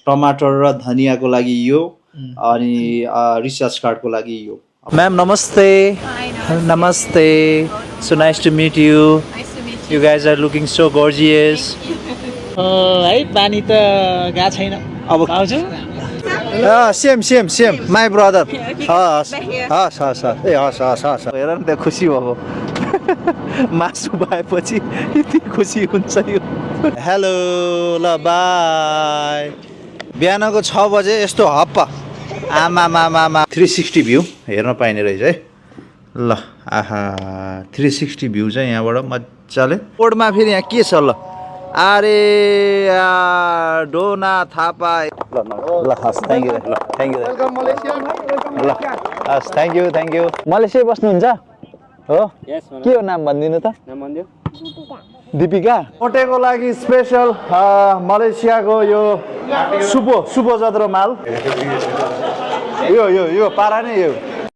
टमाटर र धनियाको लागि यो अनि रिचार्ज कार्डको लागि यो Ma'am, namaste. Namaste. So nice to meet you. Nice to meet you. You guys are looking so gorgeous. है पानी त गएको छैन अब भाउजू सेम माई ब्रदर हस् Back here. हस् हस् हस् ए हस् हस् हस् हेर न त्यहाँ खुसी भएको मासु भएपछि यति खुसी हुन्छ यो हेलो ल बाई बिहानको 6 बजे यस्तो हप्पा आमा 360 भ्यू हेर्न पाइने रहेछ है ल आहा 360 भ्यू चाहिँ यहाँबाट मजाले बोर्डमा फेरि यहाँ के छ ल अरे डोना थापा ल हस् थ्याङ्क यू ल थ्याङ्क यू वेलकम मलेसिया ल हस् थ्याङ्क यू मलेसिया बस्नुहुन्छ हो के हो नाम भनिदिनु त नाम भनिदियो दीपिका मोटेको लागि स्पेशल मलेसियाको यो सुबो जत्रो माल यो पारा नै यो